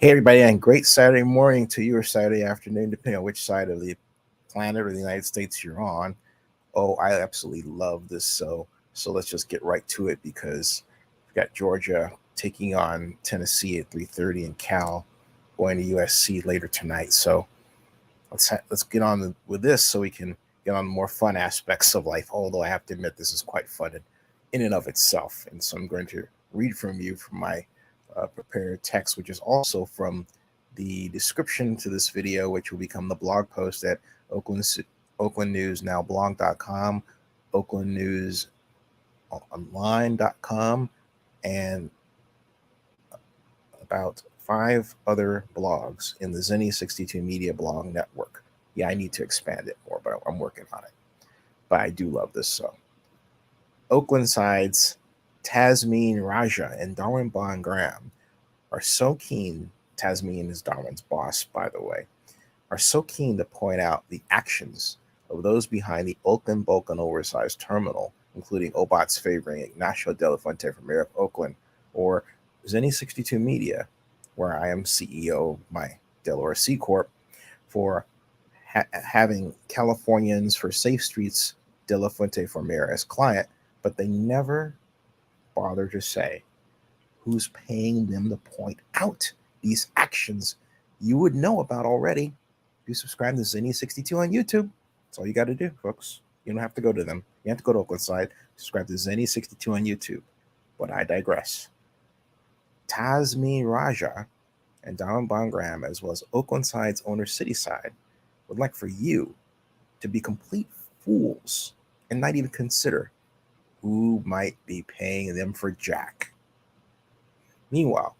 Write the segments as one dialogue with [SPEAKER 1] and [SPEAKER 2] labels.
[SPEAKER 1] Hey, everybody, and great Saturday morning to you or Saturday afternoon, depending on which side of the planet or the United States you're on. Oh, I absolutely love this. So let's just get right to it because we've got Georgia taking on Tennessee at 3:30 and Cal going to USC later tonight. So let's get on with this so we can get on the more fun aspects of life. Although I have to admit, this is quite fun in and of itself. And so I'm going to read from you from my prepared text, which is also from the description to this video, which will become the blog post at oaklandnewsnowblog.com, oaklandnewsonline.com, and about 5 other blogs in the Zenny 62 Media blog network. Yeah, I need to expand it more, but I'm working on it. But I do love this. So, Oaklandside's Tasmeen Raja and Darwin Graham are so keen. Tasmeen is Darwin's boss, by the way, are so keen to point out the actions of those behind the Oakland bulk and oversized terminal, including Obot's favoring Ignacio De La Fuente for mayor of Oakland, or Zenny 62 Media, where I am CEO of my Delaware C Corp, for having Californians for Safe Streets De La Fuente for mayor as client, but they never bother to say who's paying them to point out these actions you would know about already. If you subscribe to Zenny 62 on YouTube, that's all you got to do, folks. You don't have to go to them. You have to go to Oaklandside, subscribe to Zenny 62 on YouTube. But I digress. Tasmeen Raja and Darwin Graham, as well as Oaklandside's owner Cityside, would like for you to be complete fools and not even consider who might be paying them for jack. Meanwhile,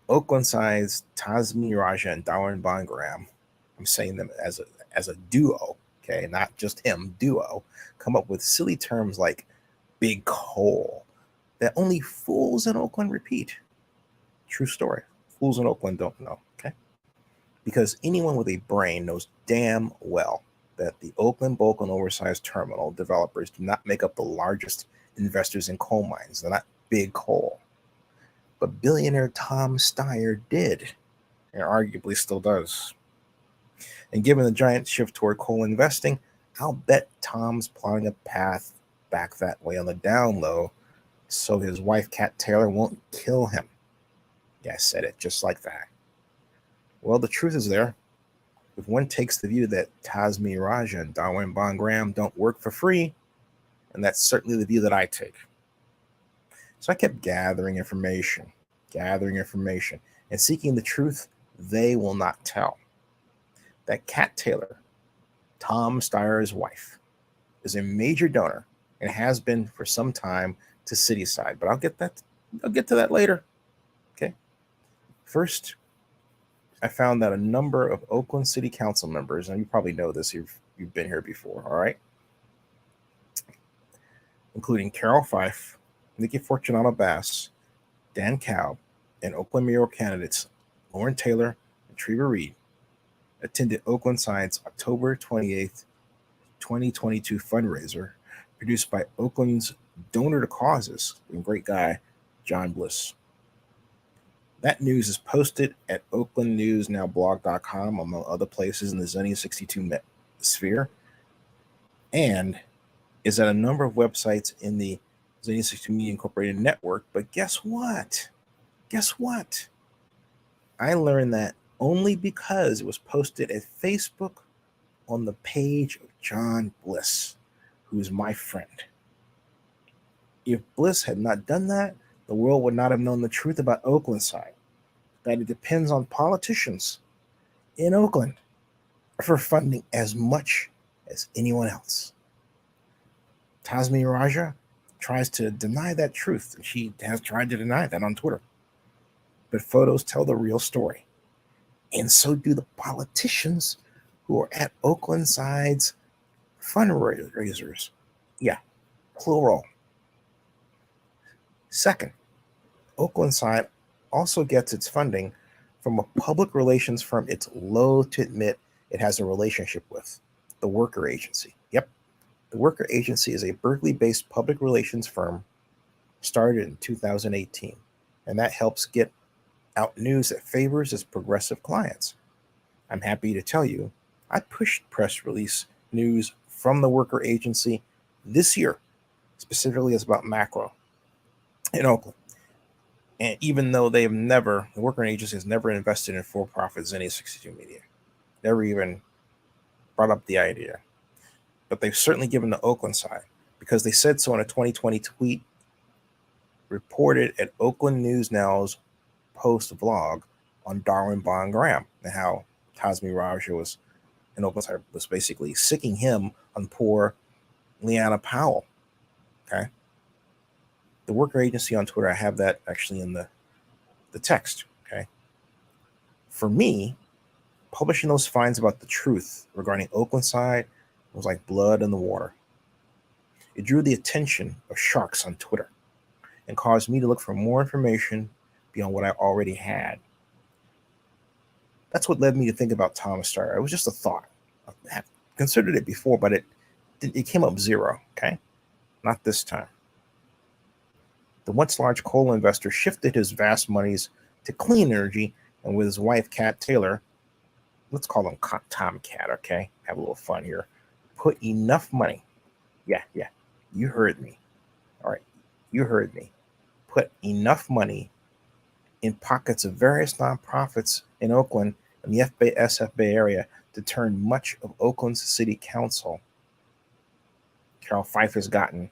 [SPEAKER 1] Oaklandside's Tasmeen Raja and Darwin Graham, I'm saying them as a duo, okay, not just him, duo, come up with silly terms like big coal that only fools in Oakland repeat. True story. Fools in Oakland don't know, okay? Because anyone with a brain knows damn well that the Oakland bulk and oversized terminal developers do not make up the largest investors in coal mines. They're not big coal. But billionaire Tom Steyer did, and arguably still does. And given the giant shift toward coal investing, I'll bet Tom's plotting a path back that way on the down low so his wife, Kat Taylor, won't kill him. Yeah, I said it just like that. Well, the truth is there. If one takes the view that Tasmeen Raja and Darwin Graham don't work for free, and that's certainly the view that I take. So I kept gathering information, and seeking the truth they will not tell. That Kat Taylor, Tom Steyer's wife, is a major donor and has been for some time to Cityside, but I'll get to that later. Okay. First, I found that a number of Oakland City Council members, and you probably know this, you've been here before, all right, including Carol Fife, Nikki Fortunato Bass, Dan Cobb, and Oakland mayoral candidates Lauren Taylor and Treva Reed, attended Oaklandside's October 28th, 2022 fundraiser produced by Oakland's donor to causes and great guy, John Bliss. That news is posted at oaklandnewsnowblog.com, among other places in the Zenny 62 sphere, and is at a number of websites in the Zenny 62 Media Incorporated network. But guess what? I learned that only because it was posted at Facebook on the page of John Bliss, who's my friend. If Bliss had not done that, the world would not have known the truth about Oaklandside, that it depends on politicians in Oakland for funding as much as anyone else. Tasmeen Raja tries to deny that truth, and she has tried to deny that on Twitter. But photos tell the real story. And so do the politicians who are at Oaklandside's fundraisers. Yeah, plural. Second, Oaklandside also gets its funding from a public relations firm it's loath to admit it has a relationship with, the Worker Agency. Yep, the Worker Agency is a Berkeley-based public relations firm started in 2018, and that helps get out news that favors its progressive clients. I'm happy to tell you, I pushed press release news from the worker agency this year. Specifically, it's about macro in Oakland. And even though the worker agency has never invested in for-profit Zenny 62 media, never even brought up the idea. But they've certainly given the Oaklandside, because they said so in a 2020 tweet reported at Oakland News Now's post vlog on Darwin Bond Graham, and how Tasmeen Raja was in Oaklandside was basically sicking him on poor Leanna Powell. Okay. The worker agency on Twitter, I have that actually in the text. Okay. For me, publishing those finds about the truth regarding Oaklandside was like blood in the water. It drew the attention of sharks on Twitter and caused me to look for more information beyond what I already had. That's what led me to think about Tom Steyer. It was just a thought. I have considered it before, but it came up zero. Okay. Not this time. The once large coal investor shifted his vast monies to clean energy, and with his wife, Kat Taylor, let's call him Tom Cat, okay? Have a little fun here. Put enough money. Yeah, you heard me. All right, you heard me. Put enough money in pockets of various nonprofits in Oakland and the SF Bay Area to turn much of Oakland's city council. Carol Fife has gotten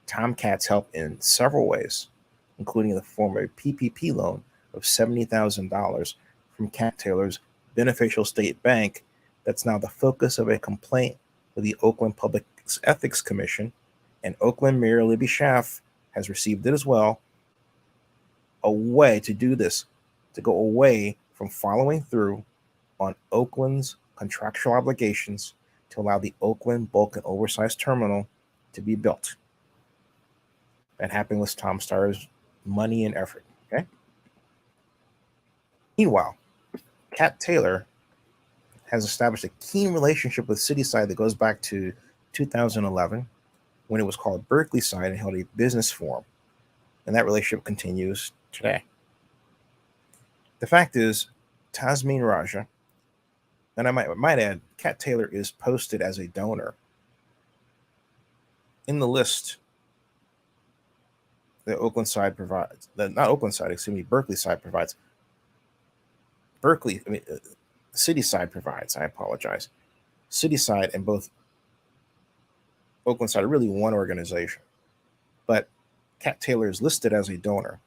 [SPEAKER 1] Tom Cat's help in several ways, including the form of a PPP loan of $70,000 from Kat Taylor's beneficial state bank that's now the focus of a complaint with the Oakland Public Ethics Commission, and Oakland Mayor Libby Schaaf has received it as well. A way to do this, to go away from following through on Oakland's contractual obligations to allow the Oakland bulk and oversized terminal to be built. That happened with Tom Steyer's money and effort. Okay. Meanwhile, Kat Taylor has established a keen relationship with Cityside that goes back to 2011, when it was called Berkeleyside and held a business forum. And that relationship continues today. The fact is, Tasmeen Raja, and I might add, Kat Taylor is posted as a donor in the list that Oaklandside provides, Berkeleyside provides. Cityside provides, I apologize. Cityside and both Oaklandside are really one organization. But Kat Taylor is listed as a donor.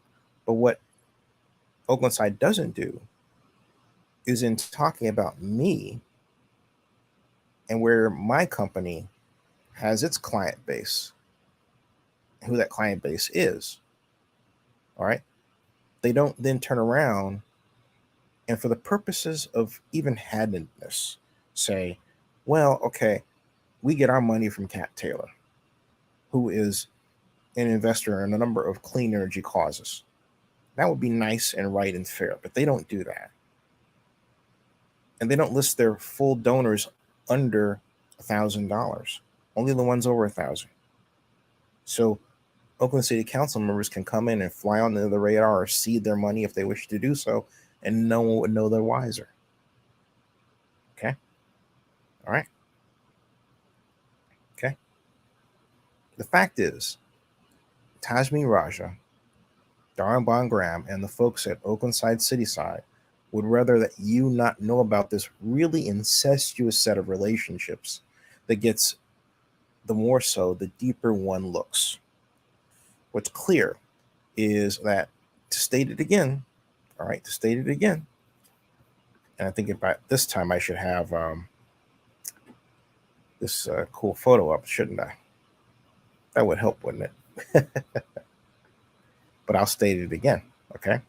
[SPEAKER 1] But what Oaklandside doesn't do is, in talking about me and where my company has its client base, who that client base is, all right, they don't then turn around and, for the purposes of even-handedness, say, well, okay, we get our money from Kat Taylor, who is an investor in a number of clean energy causes. That would be nice and right and fair, but they don't do that. And they don't list their full donors under $1,000, only the ones over $1,000. So Oakland City Council members can come in and fly under the radar or seed their money if they wish to do so, and no one would know they're wiser. Okay? All right? Okay? The fact is, Tasmeen Raja, Darwin Bond Graham, and the folks at Oaklandside Cityside would rather that you not know about this really incestuous set of relationships that gets, the more so, the deeper one looks. What's clear is that, to state it again, and I think about this time I should have this cool photo up, shouldn't I? That would help, wouldn't it? But I'll state it again, okay?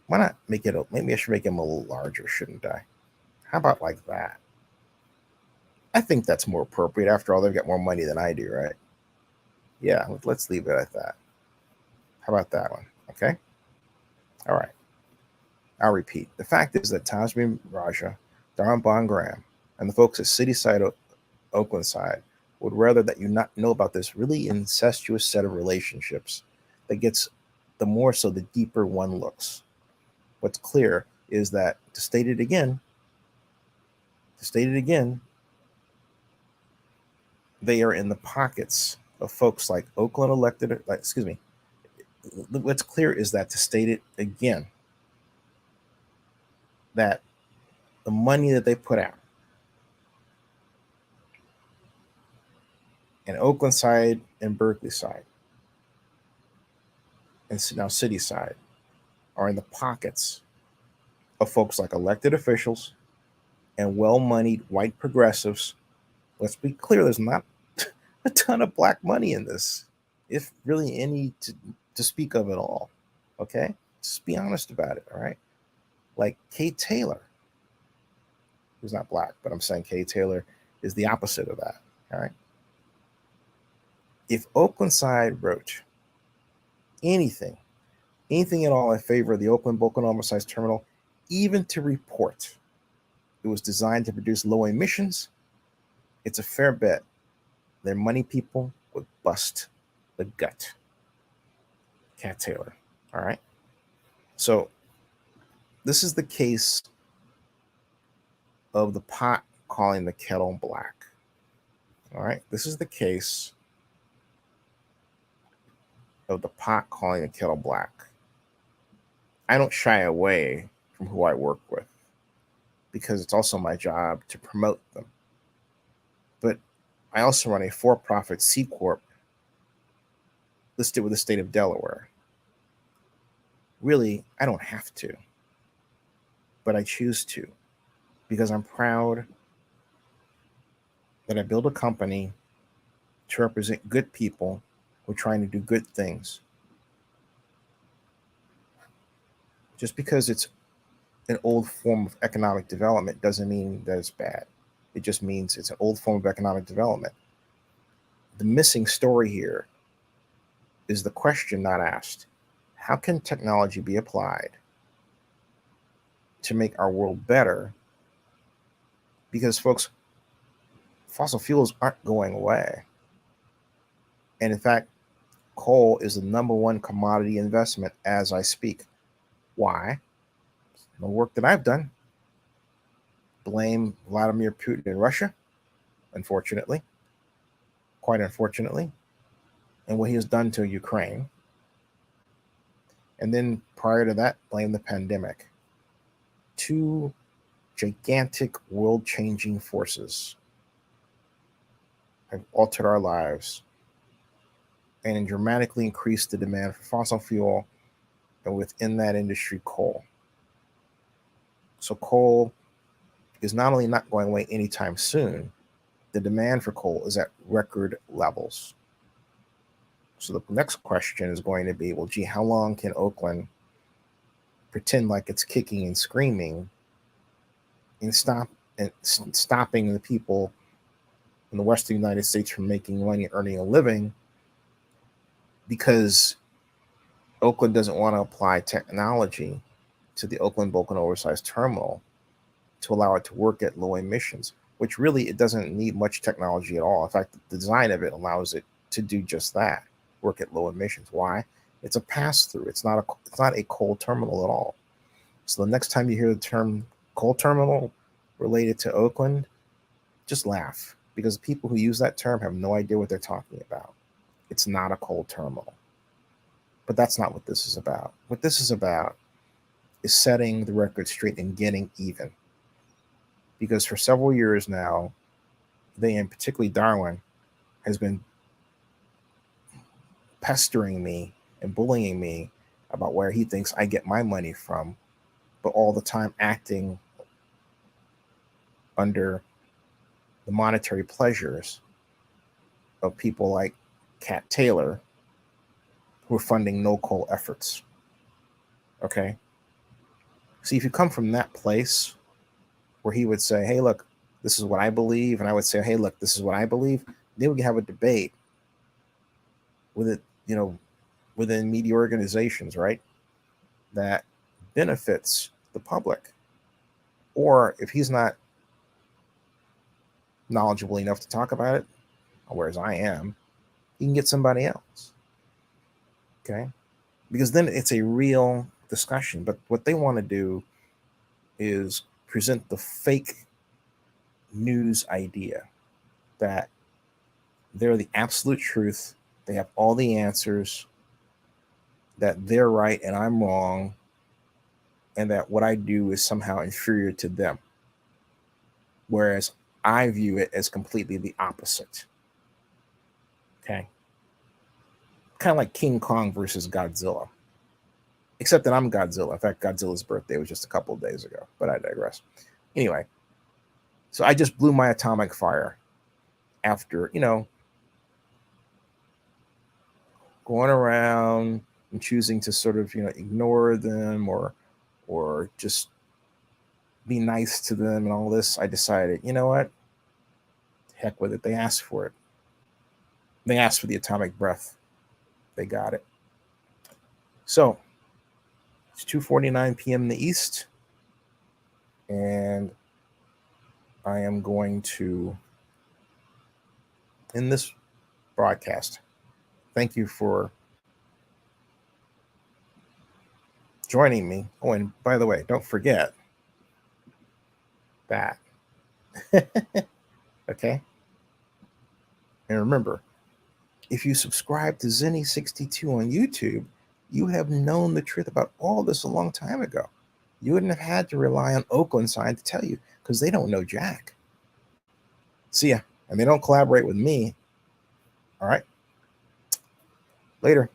[SPEAKER 1] Why not make it, maybe I should make him a little larger, shouldn't I? How about like that? I think that's more appropriate. After all, they've got more money than I do, right? Yeah, let's leave it at that. How about that one? Okay. All right. I'll repeat. The fact is that Tasmeen Raja, Darwin Bond Graham, and the folks at Cityside Oaklandside would rather that you not know about this really incestuous set of relationships that gets, the more so, the deeper one looks. what's clear is that, to state it again, they are in the pockets of folks like Oakland elected, what's clear is that, to state it again, that the money that they put out in Oaklandside and Berkeleyside and now Cityside are in the pockets of folks like elected officials and well-moneyed white progressives. Let's be clear, there's not a ton of black money in this, if really any to speak of at all. Okay? Just be honest about it, all right? Like Kate Taylor, who's not black, but I'm saying Kate Taylor is the opposite of that, all right? If Oaklandside wrote anything at all in favor of the Oakland Oversized terminal, even to report it was designed to produce low emissions, it's a fair bet their money people would bust the gut. Cat Taylor. All right. So this is the case of the pot calling the kettle black. All right. This is the case of the pot calling the kettle black. I don't shy away from who I work with because it's also my job to promote them. But I also run a for-profit C Corp listed with the state of Delaware. Really, I don't have to, but I choose to because I'm proud that I build a company to represent good people who are trying to do good things. Just because it's an old form of economic development doesn't mean that it's bad. It just means it's an old form of economic development. The missing story here is the question not asked. How can technology be applied to make our world better? Because, folks, fossil fuels aren't going away. And in fact, coal is the #1 commodity investment as I speak. Why? No work that I've done. Blame Vladimir Putin and Russia, unfortunately, quite unfortunately, and what he has done to Ukraine. And then prior to that, blame the pandemic. 2 gigantic world-changing forces have altered our lives and dramatically increased the demand for fossil fuel, and within that industry, coal. So coal is not only not going away anytime soon, the demand for coal is at record levels. So the next question is going to be, well, gee, how long can Oakland pretend like it's kicking and screaming and stopping the people in the Western United States from making money and earning a living because Oakland doesn't want to apply technology to the Oakland Oversized terminal to allow it to work at low emissions, which really it doesn't need much technology at all. In fact, the design of it allows it to do just that, work at low emissions. Why? It's a pass-through. It's not a coal terminal at all. So the next time you hear the term coal terminal related to Oakland, just laugh, because people who use that term have no idea what they're talking about. It's not a coal terminal. But that's not what this is about. What this is about is setting the record straight and getting even. Because for several years now, they, and particularly Darwin, has been pestering me and bullying me about where he thinks I get my money from, but all the time acting under the monetary pleasures of people like Cat Taylor, who are funding no coal efforts. Okay? See, if you come from that place where he would say, hey, look, this is what I believe, and I would say, hey, look, this is what I believe, then we can have a debate with it, within media organizations, right? That benefits the public. Or if he's not knowledgeable enough to talk about it, whereas I am, he can get somebody else. Okay? Because then it's a real discussion. But what they want to do is present the fake news idea that they're the absolute truth. They have all the answers, that they're right and I'm wrong, and that what I do is somehow inferior to them. Whereas I view it as completely the opposite. Okay. Kind of like King Kong versus Godzilla. Except that I'm Godzilla. In fact, Godzilla's birthday was just a couple of days ago, but I digress. Anyway, so I just blew my atomic fire after, going around and choosing to sort of, ignore them or just be nice to them and all this. I decided, you know what? Heck with it. They asked for it. They asked for the atomic breath. They got it. So it's 2:49 p.m. in the East, and I am going to end this broadcast. Thank you for joining me. Oh, and by the way, don't forget that. Okay? And remember, if you subscribe to Zenny62 on YouTube, you have known the truth about all this a long time ago. You wouldn't have had to rely on Oaklandside to tell you, because they don't know Jack. See ya. And they don't collaborate with me. All right? Later.